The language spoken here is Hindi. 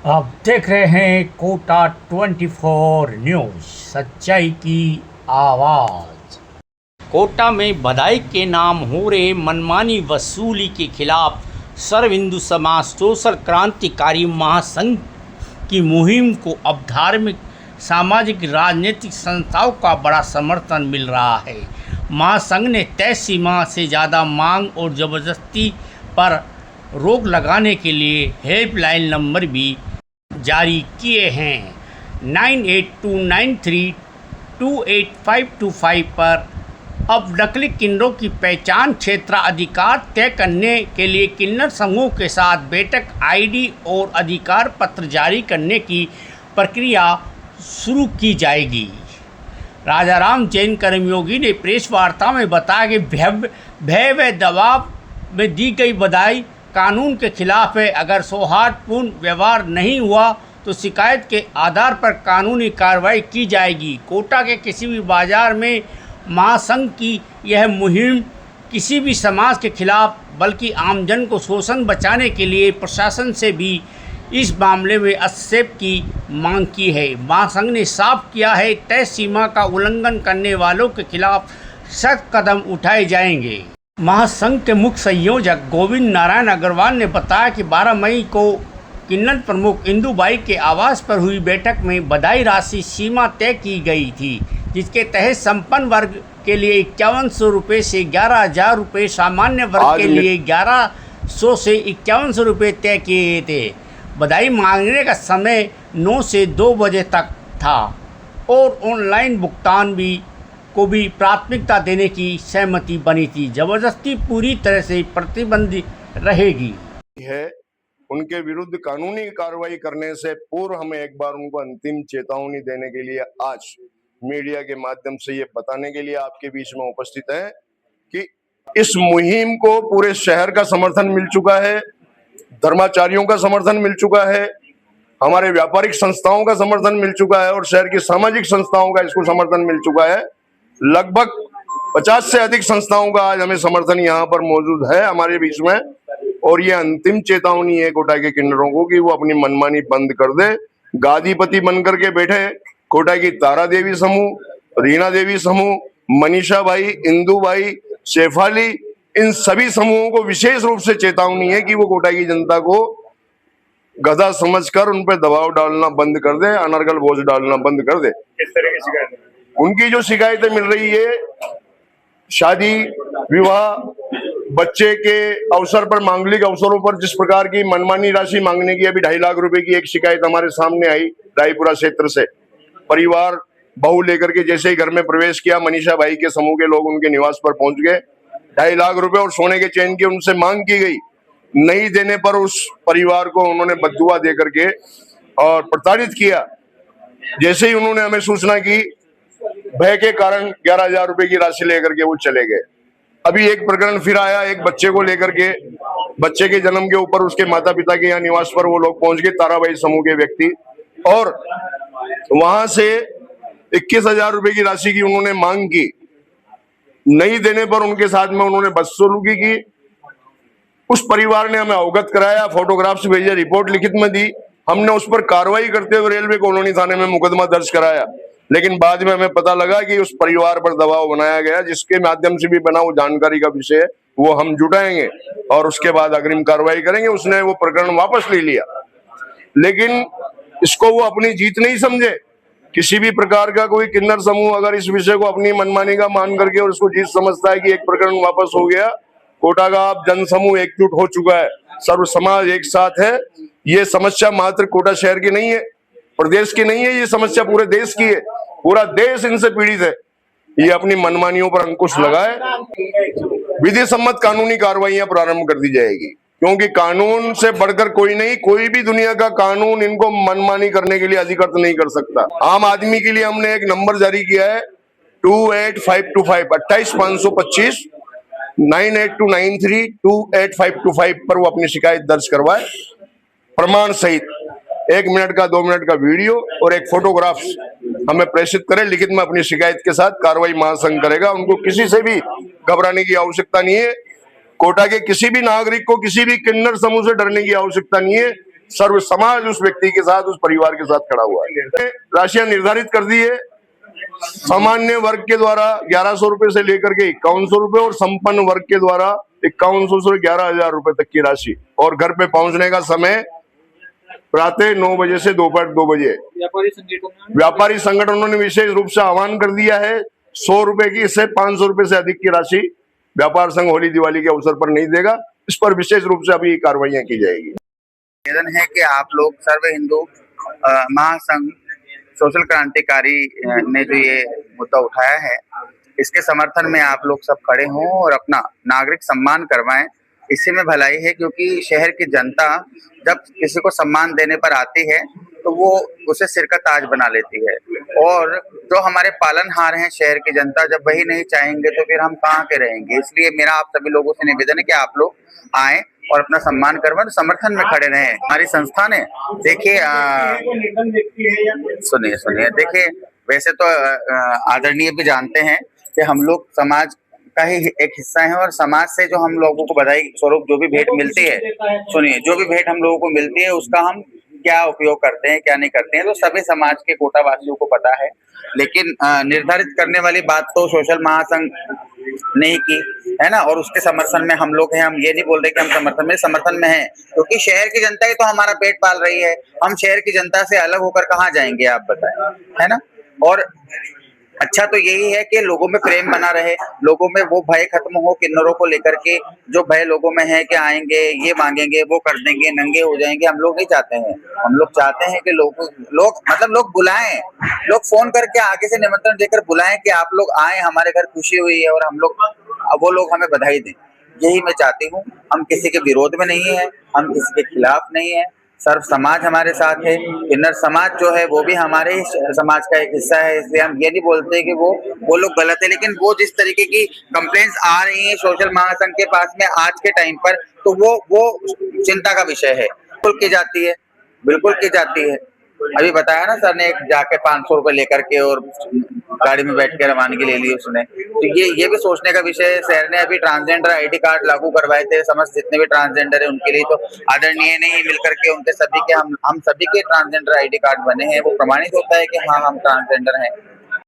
आप देख रहे हैं कोटा 24 न्यूज, सच्चाई की आवाज़। कोटा में बधाई के नाम हो रहे मनमानी वसूली के खिलाफ सर्व हिंदू समाज सोशल क्रांतिकारी महासंघ की मुहिम को अब धार्मिक, सामाजिक, राजनीतिक संस्थाओं का बड़ा समर्थन मिल रहा है। महासंघ ने तय सीमा से ज़्यादा मांग और ज़बरदस्ती पर रोक लगाने के लिए हेल्पलाइन नंबर भी जारी किए हैं। 9829328525 पर अब नकली किन्नरों की पहचान, क्षेत्राधिकार तय करने के लिए किन्नर समूह के साथ बैठक, आईडी और अधिकार पत्र जारी करने की प्रक्रिया शुरू की जाएगी। राजाराम जैन कर्मयोगी ने प्रेस वार्ता में बताया कि भय व दबाव में दी गई बधाई कानून के खिलाफ है। अगर सौहार्दपूर्ण व्यवहार नहीं हुआ तो शिकायत के आधार पर कानूनी कार्रवाई की जाएगी। कोटा के किसी भी बाजार में महासंघ की यह मुहिम किसी भी समाज के खिलाफ बल्कि आमजन को शोषण बचाने के लिए प्रशासन से भी इस मामले में हस्तक्षेप की मांग की है। महासंघ ने साफ किया है, तय सीमा का उल्लंघन करने वालों के खिलाफ सख्त कदम उठाए जाएंगे। महासंघ के मुख्य संयोजक गोविंद नारायण अग्रवाल ने बताया कि 12 मई को किन्नर प्रमुख इंदुबाई के आवास पर हुई बैठक में बधाई राशि सीमा तय की गई थी, जिसके तहत संपन्न वर्ग के लिए 5100 रुपये से 11,000 रुपये, सामान्य वर्ग के लिए 1100 से 5100 रुपये तय किए थे। बधाई मांगने का समय 9 से 2 बजे तक था और ऑनलाइन भुगतान को भी प्राथमिकता देने की सहमति बनी थी। जबरदस्ती पूरी तरह से प्रतिबंधित रहेगी। है उनके विरुद्ध कानूनी कार्रवाई करने से पूर्व हमें एक बार उनको अंतिम चेतावनी देने के लिए आज मीडिया के माध्यम से ये बताने के लिए आपके बीच में उपस्थित है कि इस मुहिम को पूरे शहर का समर्थन मिल चुका है, धर्माचार्यों का समर्थन मिल चुका है, हमारे व्यापारिक संस्थाओं का समर्थन मिल चुका है और शहर की सामाजिक संस्थाओं का इसको समर्थन मिल चुका है। लगभग 50 से अधिक संस्थाओं का आज हमें समर्थन यहाँ पर मौजूद है हमारे बीच में। और ये अंतिम चेतावनी है कोटा के किन्नरों को कि वो अपनी मनमानी बंद कर दे। गादीपति बनकर के बैठे कोटा की तारा देवी समूह, रीना देवी समूह, मनीषा भाई, इंदू भाई, शेफाली, इन सभी समूहों को विशेष रूप से चेतावनी है कि वो कोटा की जनता को गधा समझकर उन पर दबाव डालना बंद कर दे, अनर्गल बोझ डालना बंद कर दे। किस तरह की शिकायत? उनकी जो शिकायतें मिल रही है, शादी विवाह, बच्चे के अवसर पर, मांगलिक अवसरों पर जिस प्रकार की मनमानी राशि मांगने की, अभी 2.5 लाख रुपए की एक शिकायत हमारे सामने आई रायपुरा क्षेत्र से। परिवार बहू लेकर के जैसे ही घर में प्रवेश किया, मनीषा भाई के समूह के लोग उनके निवास पर पहुंच गए। 2.5 लाख रुपए और सोने के चेन की उनसे मांग की गई। नहीं देने पर उस परिवार को उन्होंने बद्दुआ दे करके और प्रताड़ित किया। जैसे ही उन्होंने हमें सूचना की, भय के कारण 11,000 रुपए की राशि लेकर के वो चले गए। अभी एक प्रकरण फिर आया, एक बच्चे को लेकर के, बच्चे के जन्म के ऊपर उसके माता पिता के यहाँ निवास पर वो लोग पहुंच गए, ताराबाई समूह के व्यक्ति, और वहां से 21,000 रुपए की राशि की उन्होंने मांग की। नहीं देने पर उनके साथ में उन्होंने बदसलूकी की। उस परिवार ने हमें अवगत कराया, फोटोग्राफ्स भेजे, रिपोर्ट लिखित में दी। हमने उस पर कार्रवाई करते हुए रेलवे कॉलोनी थाने में मुकदमा दर्ज कराया, लेकिन बाद में हमें पता लगा कि उस परिवार पर दबाव बनाया गया, जिसके माध्यम से भी बना वो जानकारी का विषय है, वो हम जुटाएंगे और उसके बाद अग्रिम कार्रवाई करेंगे। उसने वो प्रकरण वापस ले लिया, लेकिन इसको वो अपनी जीत नहीं समझे। किसी भी प्रकार का कोई किन्नर समूह अगर इस विषय को अपनी मनमानी का मान करके और उसको जीत समझता है कि एक प्रकरण वापस हो गया, कोटा का अब जन समूह एकजुट हो चुका है, सर्व समाज एक साथ है। ये समस्या मात्र कोटा शहर की नहीं है, प्रदेश की नहीं है, ये समस्या पूरे देश की है। पूरा देश इनसे पीड़ित है। ये अपनी मनमानियों पर अंकुश लगाए, विधि सम्मत कानूनी कार्रवाइयां प्रारंभ कर दी जाएगी, क्योंकि कानून से बढ़कर कोई नहीं, कोई भी दुनिया का कानून इनको मनमानी करने के लिए अधिकृत नहीं कर सकता। आम आदमी के लिए हमने एक नंबर जारी किया है 28525 28525 9829328525 पर वो अपनी शिकायत दर्ज करवाए, प्रमाण सहित 1 मिनट का 2 मिनट का वीडियो और एक फोटोग्राफ हमें प्रेषित करें लिखित में अपनी शिकायत के साथ। कार्रवाई महासंघ करेगा। उनको किसी से भी घबराने की आवश्यकता नहीं है। कोटा के किसी भी नागरिक को किसी भी किन्नर समूह से डरने की आवश्यकता नहीं है। सर्व समाज उस व्यक्ति के साथ, उस परिवार के साथ खड़ा हुआ है। राशियां निर्धारित कर दी है। सामान्य वर्ग के द्वारा 1100 रुपए से लेकर के 5100 रुपए और संपन्न वर्ग के द्वारा 5100 से 11,000 रुपए तक की राशि, और घर पे पहुंचने का समय प्रातः 9 बजे से दोपहर 2 बजे। व्यापारी संगठनों ने विशेष रूप से आह्वान कर दिया है 100 रुपए की से 500 रुपए से अधिक की राशि व्यापार संघ होली दिवाली के अवसर पर नहीं देगा। इस पर विशेष रूप से अभी कार्रवाइयां की जाएगी। निवेदन है कि आप लोग सर्व हिंदू महासंघ सोशल क्रांतिकारी ने जो ये मुद्दा उठाया है, इसके समर्थन में आप लोग सब खड़े हों और अपना नागरिक सम्मान करवाएं। इससे में भलाई है, क्योंकि शहर की जनता जब किसी को सम्मान देने पर आती है तो वो उसे सिर का ताज बना लेती है, और जो हमारे पालनहार हैं शहर की जनता, जब वही नहीं चाहेंगे तो फिर हम कहाँ के रहेंगे। इसलिए मेरा आप सभी लोगों से निवेदन है कि आप लोग आए और अपना सम्मान करवाएं, समर्थन में खड़े रहें। हमारी संस्था ने देखिए सुनिए देखिए, वैसे तो आदरणीय भी जानते हैं कि हम लोग समाज का ही एक हिस्सा है, और समाज से जो हम लोगों को बधाई स्वरूप जो भी भेंट मिलती है, सुनिए, जो भी भेंट हम लोगों को मिलती है उसका हम क्या उपयोग करते हैं क्या नहीं करते हैं तो सभी समाज के कोटावासियों को पता है। लेकिन निर्धारित करने वाली बात तो सोशल महासंघ ने ही की है ना, और उसके समर्थन में हम लोग हैं। हम ये नहीं बोल रहे कि हम समर्थन में हैं, क्योंकि शहर की जनता ही तो हमारा पेट पाल रही है। हम शहर की जनता से अलग होकर कहाँ जाएंगे, आप बताएं, है ना। और अच्छा तो यही है कि लोगों में प्रेम बना रहे, लोगों में वो भय खत्म हो किन्नरों को लेकर के। जो भय लोगों में है कि आएंगे ये मांगेंगे वो कर देंगे नंगे हो जाएंगे, हम लोग नहीं चाहते हैं। हम लोग चाहते हैं कि लोग बुलाएं, लोग फोन करके आगे से निमंत्रण देकर बुलाएं कि आप लोग आए, हमारे घर खुशी हुई है और वो लोग हमें बधाई दें। यही मैं चाहती हूँ। हम किसी के विरोध में नहीं है, हम किसी के खिलाफ नहीं है। सर्व समाज हमारे साथ है। किन्नर समाज जो है वो भी हमारे ही समाज का एक हिस्सा है, इसलिए हम ये नहीं बोलते कि वो लोग गलत है। लेकिन वो जिस तरीके की कंप्लेंट्स आ रही हैं सोशल महासंघ के पास में आज के टाइम पर, तो वो चिंता का विषय है। बिल्कुल की जाती है। अभी बताया ना सर ने, जाके 500 रुपए लेकर के और गाड़ी में बैठ के रवानगी ले ली उसने। तो ये भी सोचने का विषय है। शहर ने अभी ट्रांसजेंडर आईडी कार्ड लागू करवाए थे, समस्त जितने भी ट्रांसजेंडर है उनके लिए। तो आदरणीय ने ही मिलकर के उनके सभी के हम सभी के ट्रांसजेंडर आईडी कार्ड बने हैं। वो प्रमाणित होता है कि हाँ हम ट्रांसजेंडर हैं।